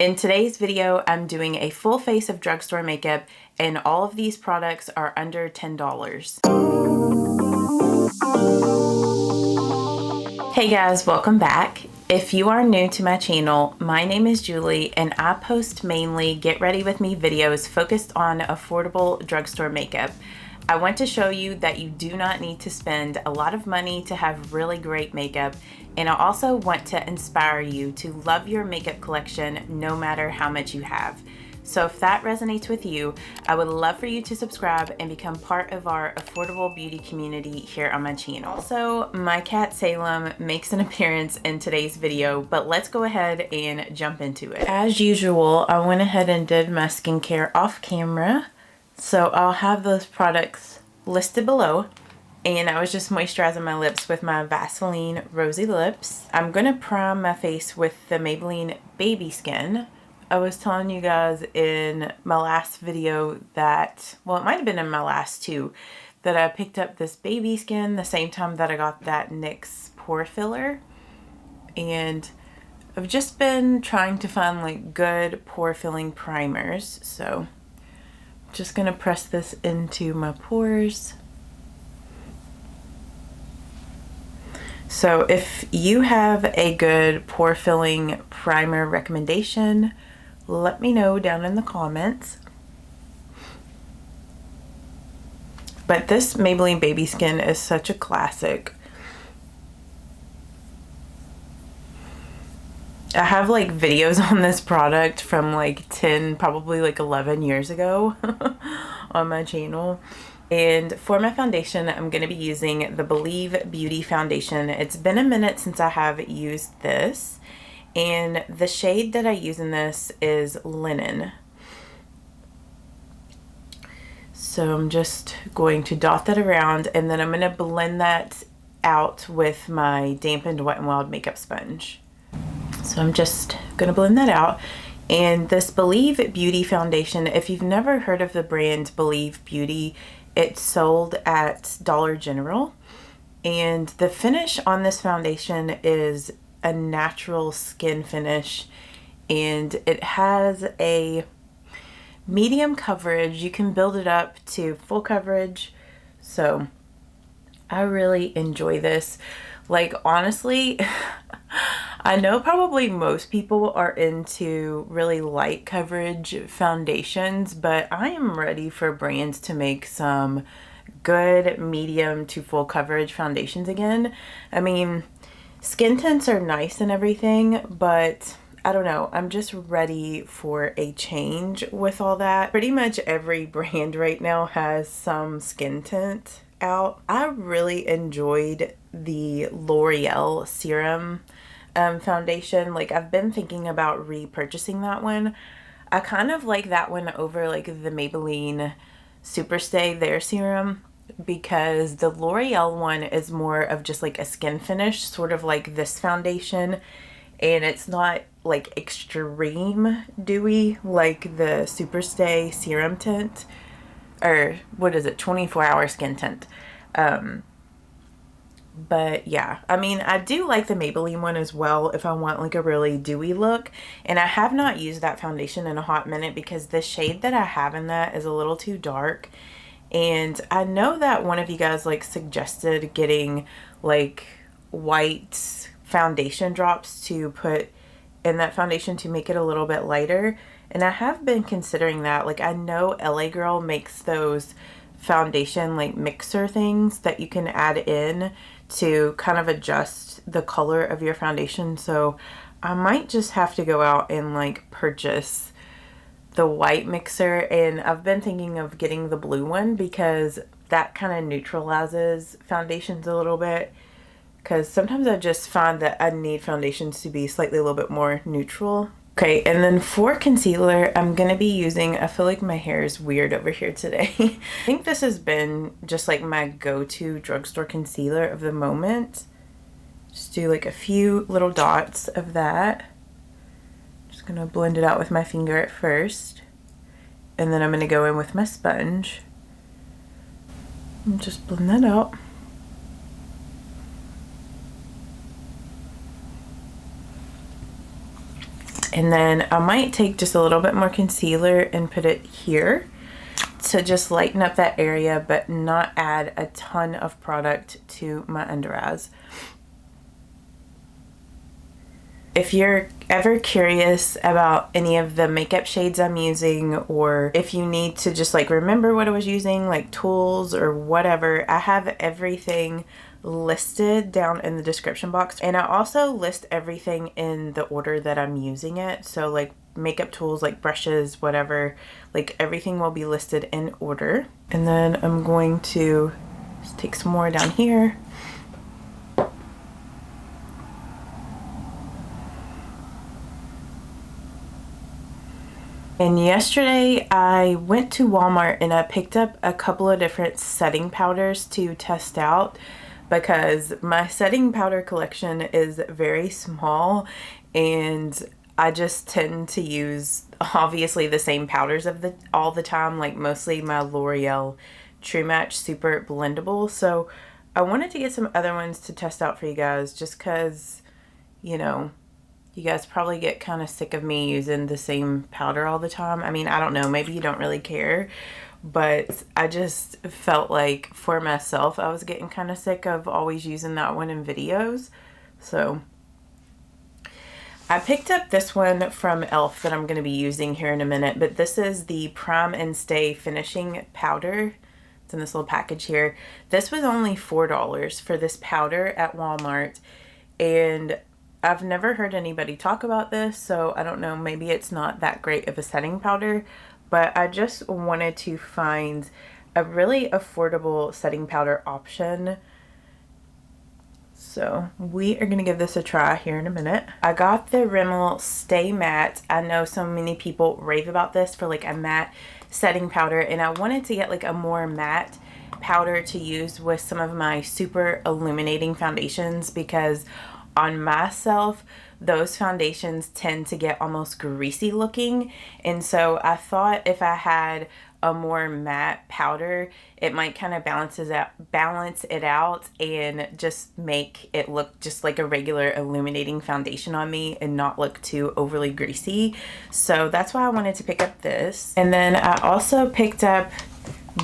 In today's video, I'm doing a full face of drugstore makeup, and all of these products are under $10. Hey guys, welcome back. If you are new to my channel, my name is Julie and I post mainly get ready with me videos focused on affordable drugstore makeup. I want to show you that you do not need to spend a lot of money to have really great makeup, and I also want to inspire you to love your makeup collection no matter how much you have. So if that resonates with you, I would love for you to subscribe and become part of our affordable beauty community here on my channel. Also, my cat Salem makes an appearance in today's video, but let's go ahead and jump into it. As usual, I went ahead and did my skincare off camera. So I'll have those products listed below. And I was just moisturizing my lips with my Vaseline Rosy Lips. I'm gonna prime my face with the Maybelline Baby Skin. I was telling you guys in my last video that, well, it might have been in my last two, that I picked up this Baby Skin the same time that I got that NYX pore filler. And I've just been trying to find like good pore filling primers. So I'm just gonna press this into my pores. So if you have a good pore filling primer recommendation, let me know down in the comments. But this Maybelline Baby Skin is such a classic. I have like videos on this product from like 10, probably like 11 years ago on my channel. And for my foundation, I'm going to be using the Believe Beauty Foundation. It's been a minute since I have used this. And the shade that I use in this is Linen. So I'm just going to dot that around, and then I'm going to blend that out with my dampened Wet n Wild makeup sponge. So I'm just going to blend that out. And this Believe Beauty Foundation, if you've never heard of the brand Believe Beauty, it's sold at Dollar General. And the finish on this foundation is a natural skin finish, and it has a medium coverage. You can build it up to full coverage. So I really enjoy this. Like, honestly, I know probably most people are into really light coverage foundations, but I am ready for brands to make some good medium to full coverage foundations again. I mean, skin tints are nice and everything, but I don't know, I'm just ready for a change with all that. Pretty much every brand right now has some skin tint out. I really enjoyed the L'Oreal Serum foundation. Like, I've been thinking about repurchasing that one. I kind of like that one over like the Maybelline Superstay, their serum, because the L'Oreal one is more of just like a skin finish, sort of like this foundation, and it's not like extreme dewy like the Superstay serum tint, or what is it, 24-hour skin tint. But yeah, I mean, I do like the Maybelline one as well if I want like a really dewy look. And I have not used that foundation in a hot minute because the shade that I have in that is a little too dark. And I know that one of you guys like suggested getting like white foundation drops to put in that foundation to make it a little bit lighter. And I have been considering that. Like, I know LA Girl makes those foundation like mixer things that you can add in to kind of adjust the color of your foundation. So I might just have to go out and like purchase the white mixer, and I've been thinking of getting the blue one because that kind of neutralizes foundations a little bit, because sometimes I just find that I need foundations to be slightly a little bit more neutral. Okay, and then for concealer, I'm going to be using, I feel like my hair is weird over here today. I think this has been just like my go-to drugstore concealer of the moment. Just do like a few little dots of that. Just going to blend it out with my finger at first. And then I'm going to go in with my sponge. And just blend that out. And then I might take just a little bit more concealer and put it here to just lighten up that area, but not add a ton of product to my under eyes. If you're ever curious about any of the makeup shades I'm using, or if you need to just like remember what I was using, like tools or whatever, I have everything listed down in the description box. And I also list everything in the order that I'm using it. So like makeup tools, like brushes, whatever, like everything will be listed in order. And then I'm going to just take some more down here. And yesterday I went to Walmart and I picked up a couple of different setting powders to test out, because my setting powder collection is very small and I just tend to use obviously the same powders all the time, like mostly my L'Oreal True Match Super Blendable. So I wanted to get some other ones to test out for you guys, just because, you know, you guys probably get kind of sick of me using the same powder all the time. I mean, I don't know, maybe you don't really care, but I just felt like for myself I was getting kind of sick of always using that one in videos. So I picked up this one from e.l.f. that I'm going to be using here in a minute, but this is the Prime and Stay Finishing Powder. It's in this little package here. This was only $4 for this powder at Walmart, and I've never heard anybody talk about this, so I don't know, maybe it's not that great of a setting powder, but I just wanted to find a really affordable setting powder option. So we are going to give this a try here in a minute. I got the Rimmel Stay Matte. I know so many people rave about this for like a matte setting powder, and I wanted to get like a more matte powder to use with some of my super illuminating foundations, because on myself those foundations tend to get almost greasy looking, and so I thought if I had a more matte powder it might kind of balance it out and just make it look just like a regular illuminating foundation on me and not look too overly greasy. So that's why I wanted to pick up this. And then I also picked up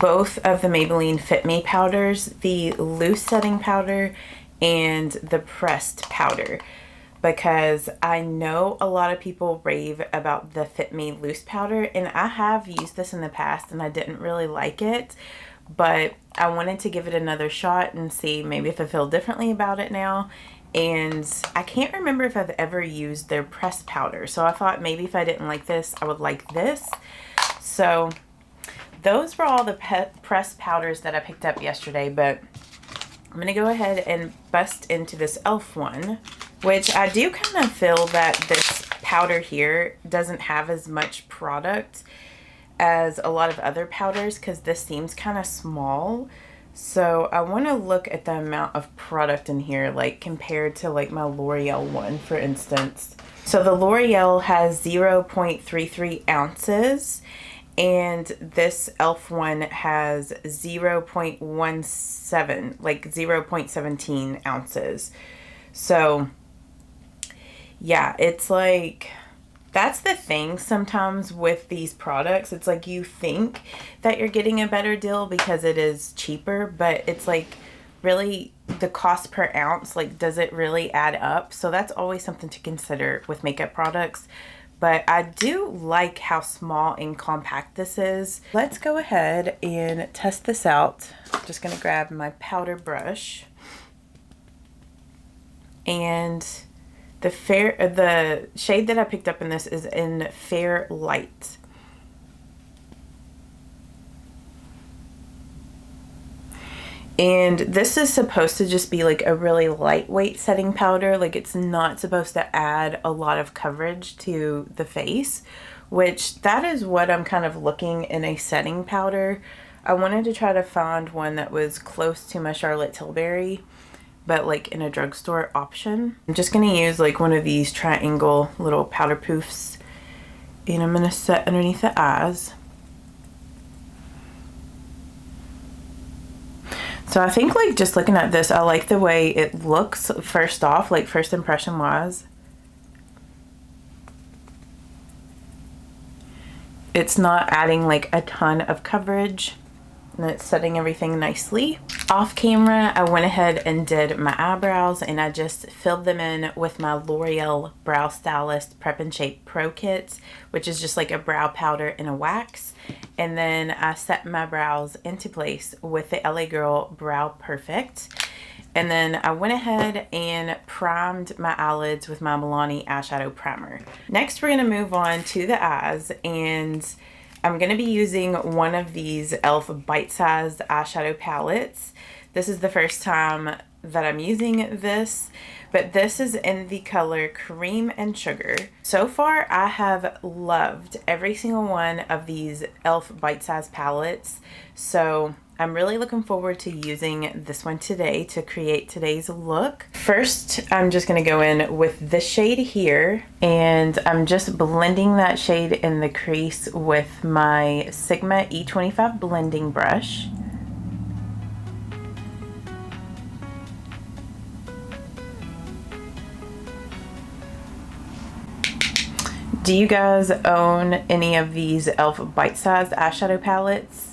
both of the Maybelline Fit Me powders, the loose setting powder and the pressed powder, because I know a lot of people rave about the Fit Me loose powder, and I have used this in the past and I didn't really like it, but I wanted to give it another shot and see maybe if I feel differently about it now. And I can't remember if I've ever used their pressed powder, so I thought maybe if I didn't like this I would like this. So those were all the pressed powders that I picked up yesterday, but I'm gonna go ahead and bust into this e.l.f. one, which I do kind of feel that this powder here doesn't have as much product as a lot of other powders, because this seems kind of small. So I want to look at the amount of product in here, like compared to like my L'Oreal one, for instance. So the L'Oreal has 0.33 ounces. And this e.l.f. one has 0.17, like 0.17 ounces. So yeah, it's like, that's the thing sometimes with these products. It's like you think that you're getting a better deal because it is cheaper, but it's like really the cost per ounce, like does it really add up? So that's always something to consider with makeup products. But I do like how small and compact this is. Let's go ahead and test this out. I'm just gonna grab my powder brush. And the shade that I picked up in this is in Fair Light. And this is supposed to just be like a really lightweight setting powder. Like it's not supposed to add a lot of coverage to the face, which that is what I'm kind of looking in a setting powder. I wanted to try to find one that was close to my Charlotte Tilbury, but like in a drugstore option. I'm just gonna use like one of these triangle little powder poofs, and I'm gonna set underneath the eyes. So I think like just looking at this, I like the way it looks first off, like first impression wise. it's not adding like a ton of coverage, and it's setting everything nicely. Off camera, I went ahead and did my eyebrows, and I just filled them in with my L'Oreal Brow Stylist Prep and Shape Pro Kit, which is just like a brow powder and a wax. And then I set my brows into place with the LA Girl Brow Perfect. And then I went ahead and primed my eyelids with my Milani eyeshadow primer. Next, we're gonna move on to the eyes, and I'm gonna be using one of these e.l.f. bite-sized eyeshadow palettes. This is the first time that I'm using this, but this is in the color Cream and Sugar. So far, I have loved every single one of these e.l.f. bite-sized palettes, so I'm really looking forward to using this one today to create today's look. First, I'm just gonna go in with this shade here, and I'm just blending that shade in the crease with my Sigma E25 blending brush. Do you guys own any of these e.l.f. bite-sized eyeshadow palettes?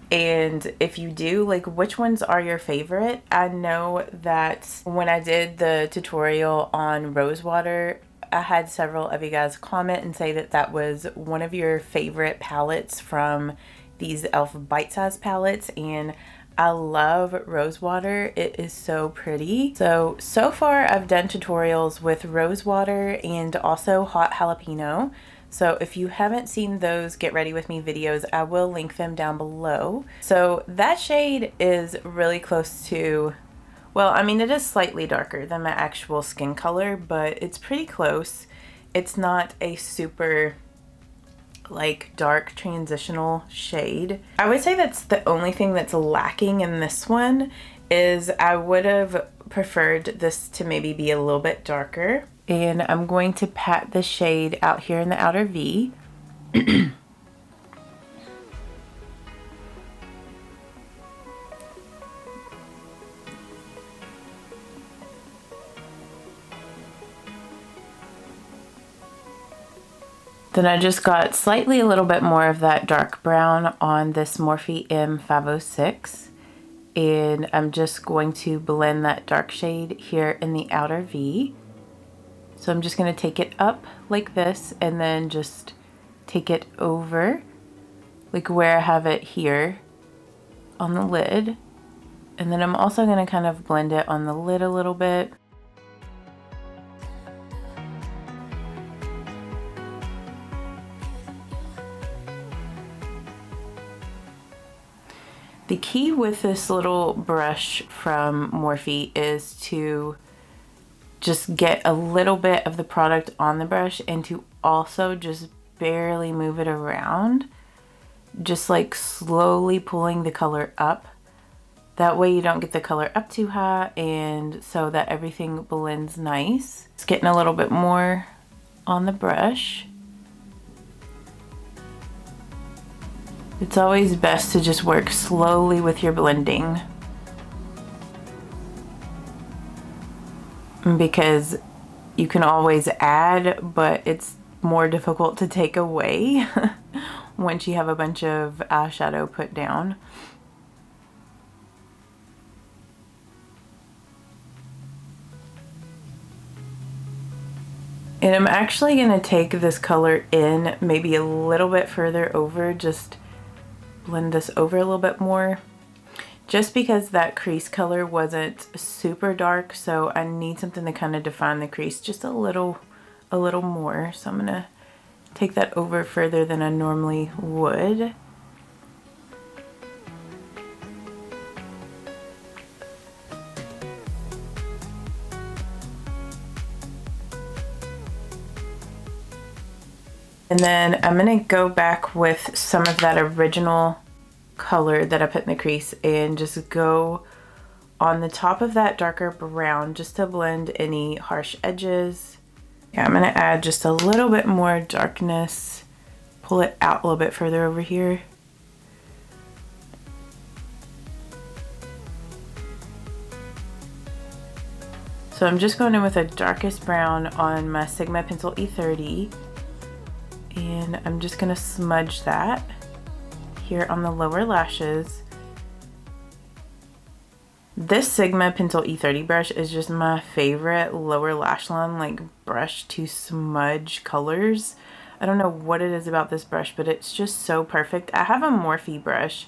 And if you do, like, which ones are your favorite? I know that when I did the tutorial on Rosewater, I had several of you guys comment and say that that was one of your favorite palettes from these e.l.f. bite-sized palettes, and I love Rosewater. It is so pretty. So far I've done tutorials with Rosewater and also Hot Jalapeno. So if you haven't seen those Get Ready With Me videos, I will link them down below. So that shade is really close to, well, I mean, it is slightly darker than my actual skin color, but it's pretty close. It's not a super like dark transitional shade. I would say that's the only thing that's lacking in this one, is I would have preferred this to maybe be a little bit darker. And I'm going to pat the shade out here in the outer V. Then I just got slightly a little bit more of that dark brown on this Morphe M506. And I'm just going to blend that dark shade here in the outer V. So I'm just going to take it up like this, and then just take it over, like where I have it here on the lid. And then I'm also going to kind of blend it on the lid a little bit. The key with this little brush from Morphe is to just get a little bit of the product on the brush, and to also just barely move it around, just like slowly pulling the color up. That way you don't get the color up too high, and so that everything blends nice. It's getting a little bit more on the brush. It's always best to just work slowly with your blending, because you can always add, but it's more difficult to take away once you have a bunch of eyeshadow put down. And I'm actually going to take this color in maybe a little bit further over, just blend this over a little bit more. Just because that crease color wasn't super dark, so I need something to kind of define the crease just a little more. So I'm gonna take that over further than I normally would. And then I'm gonna go back with some of that original color that I put in the crease and just go on the top of that darker brown just to blend any harsh edges. Yeah, I'm gonna add just a little bit more darkness, pull it out a little bit further over here. So I'm just going in with the darkest brown on my Sigma Pencil E30, And I'm just gonna smudge that here on the lower lashes. This Sigma Pencil E30 brush is just my favorite lower lash line like brush to smudge colors. I don't know what it is about this brush, but it's just so perfect. I have a Morphe brush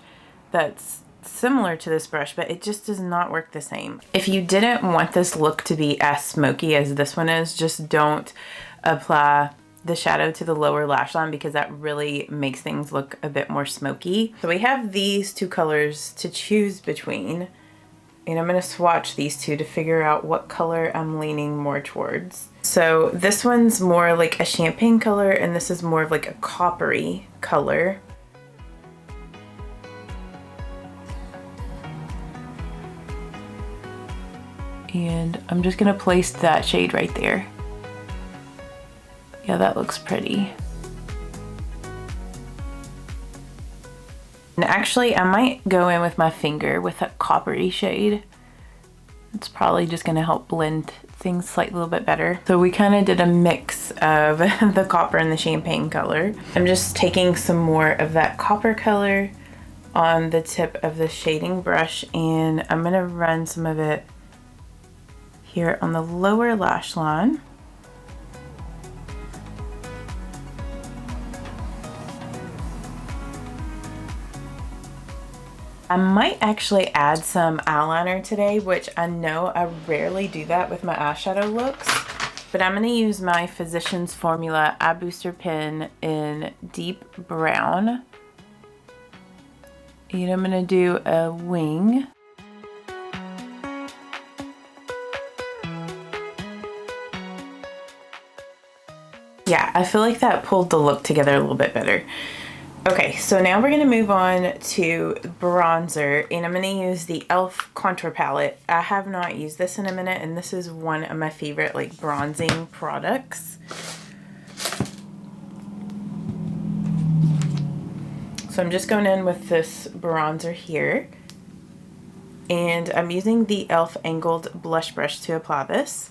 that's similar to this brush, but it just does not work the same. If you didn't want this look to be as smoky as this one is, just don't apply the shadow to the lower lash line because that really makes things look a bit more smoky. So we have these two colors to choose between, and I'm going to swatch these two to figure out what color I'm leaning more towards. So this one's more like a champagne color and this is more of like a coppery color. And I'm just going to place that shade right there. Yeah, that looks pretty. And actually, I might go in with my finger with a coppery shade. It's probably just gonna help blend things slightly a little bit better. So we kind of did a mix of the copper and the champagne color. I'm just taking some more of that copper color on the tip of the shading brush, and I'm gonna run some of it here on the lower lash line. I might actually add some eyeliner today, which I know I rarely do that with my eyeshadow looks, but I'm going to use my Physicians Formula Eye Booster Pen in deep brown, and I'm going to do a wing. Yeah, I feel like that pulled the look together a little bit better. Okay, so now we're going to move on to bronzer, and I'm going to use the e.l.f. contour palette. I have not used this in a minute, and this is one of my favorite like bronzing products. So I'm just going in with this bronzer here, and I'm using the e.l.f. angled blush brush to apply this.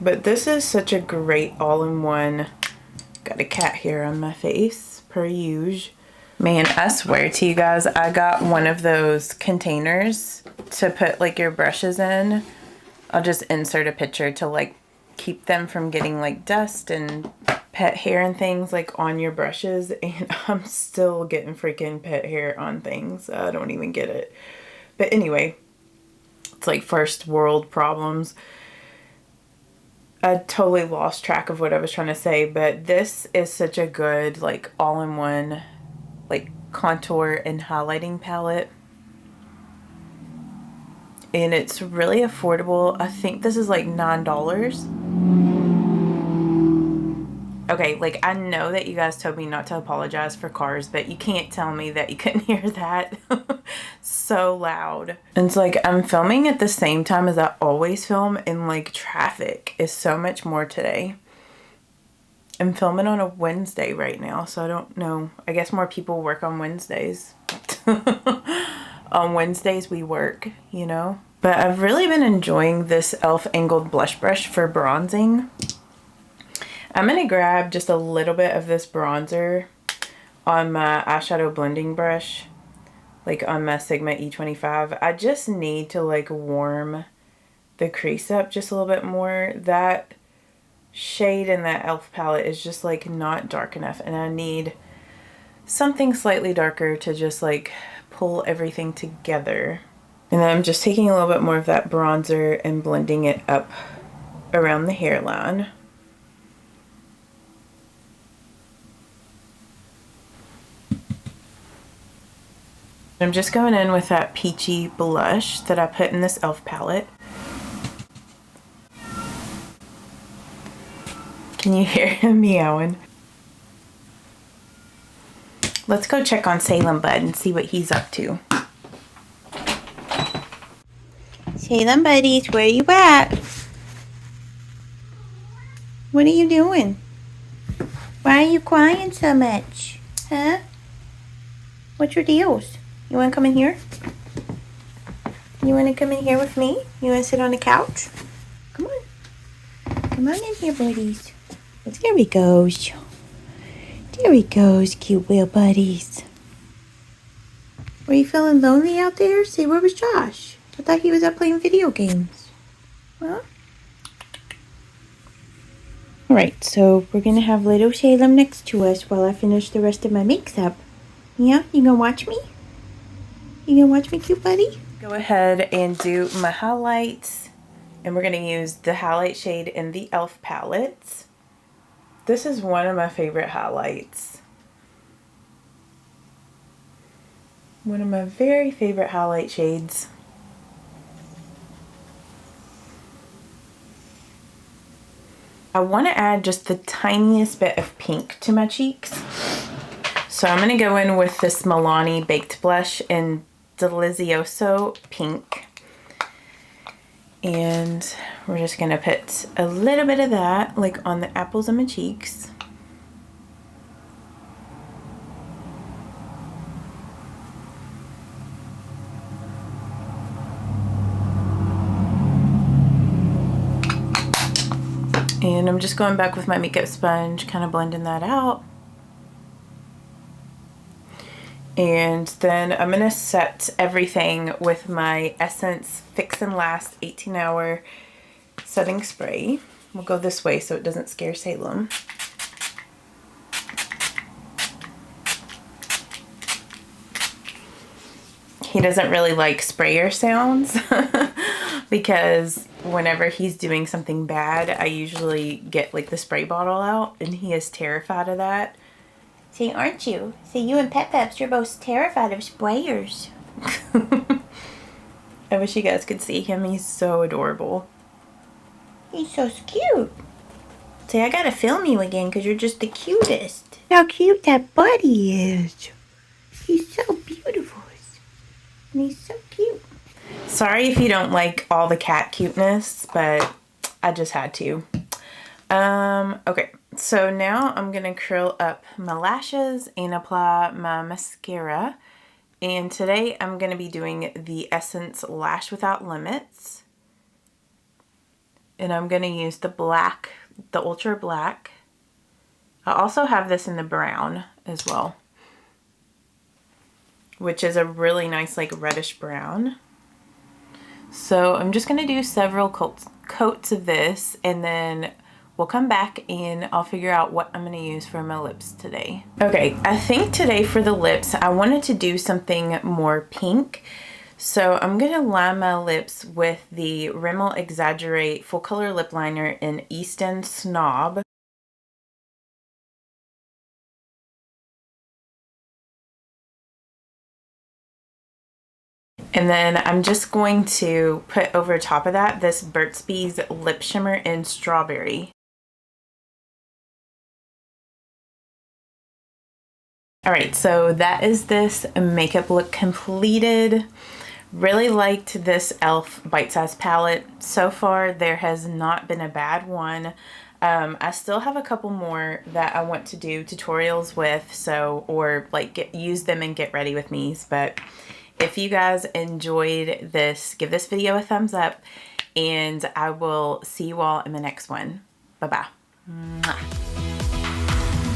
But this is such a great all-in-one. Got a cat hair on my face, per usual. Man, I swear to you guys, I got one of those containers to put like your brushes in. I'll just insert a picture to like keep them from getting like dust and pet hair and things like on your brushes. And I'm still getting freaking pet hair on things. I don't even get it. But anyway, it's like first world problems. I totally lost track of what I was trying to say, but this is such a good like all-in-one like contour and highlighting palette, and it's really affordable. I think this is like $9. Okay, like I know that you guys told me not to apologize for cars, but you can't tell me that you couldn't hear that. So loud. And it's like I'm filming at the same time as I always film, and like traffic is so much more today. I'm filming on a Wednesday right now, so I don't know. I guess more people work on Wednesdays. On Wednesdays we work, you know? But I've really been enjoying this e.l.f. angled blush brush for bronzing. I'm going to grab just a little bit of this bronzer on my eyeshadow blending brush, like on my Sigma E25. I just need to like warm the crease up just a little bit more. That shade in that e.l.f. palette is just like not dark enough, and I need something slightly darker to just like pull everything together. And then I'm just taking a little bit more of that bronzer and blending it up around the hairline. I'm just going in with that peachy blush that I put in this e.l.f. palette. Can you hear him meowing? Let's go check on Salem Bud and see what he's up to. Salem buddies, where you at? What are you doing? Why are you crying so much? Huh? What's your deals? You want to come in here? You want to come in here with me? You want to sit on the couch? Come on. Come Come on in here, buddies. There he goes. There he goes, cute little buddies. Were you feeling lonely out there? Say, where was Josh? I thought he was up playing video games. Huh? Alright, so we're going to have little Salem next to us while I finish the rest of my makeup. Yeah? You gonna watch me? You gonna watch me, cute buddy? Go ahead and do my highlights. And we're going to use the highlight shade in the e.l.f. palette. This is one of my favorite highlights. One of my very favorite highlight shades. I want to add just the tiniest bit of pink to my cheeks. So I'm going to go in with this Milani Baked Blush in Delizioso Pink. And we're just going to put a little bit of that like on the apples of my cheeks. And I'm just going back with my makeup sponge, kind of blending that out. And then I'm going to set everything with my Essence Fix and Last 18-hour setting spray. We'll go this way so it doesn't scare Salem. He doesn't really like sprayer sounds because whenever he's doing something bad, I usually get like the spray bottle out, and he is terrified of that. Say, aren't you? Say, you and Pep Peps, you're both terrified of sprayers. I wish you guys could see him. He's so adorable. He's so cute. Say, I gotta film you again because you're just the cutest. How cute that buddy is. He's so beautiful. And he's so cute. Sorry if you don't like all the cat cuteness, but I just had to. Okay, so now I'm going to curl up my lashes and apply my mascara. And today I'm going to be doing the Essence Lash Without Limits. And I'm going to use the black, the ultra black. I also have this in the brown as well, which is a really nice like reddish brown. So I'm just going to do several coats of this, and then we'll come back and I'll figure out what I'm going to use for my lips today. Okay, I think today for the lips, I wanted to do something more pink. So I'm going to line my lips with the Rimmel Exaggerate Full Color Lip Liner in Easton Snob. And then I'm just going to put over top of that this Burt's Bees Lip Shimmer in Strawberry. Alright, so that is this makeup look completed. Really liked this e.l.f. Bite Size palette. So far, there has not been a bad one. I still have a couple more that I want to do tutorials with, so, or like use them and get ready with me, but if you guys enjoyed this, give this video a thumbs up, and I will see you all in the next one. Bye-bye.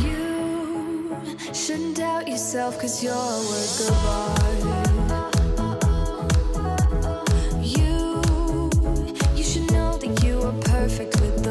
You shouldn't doubt yourself, 'cause you're a work of art. You should know that you are perfect with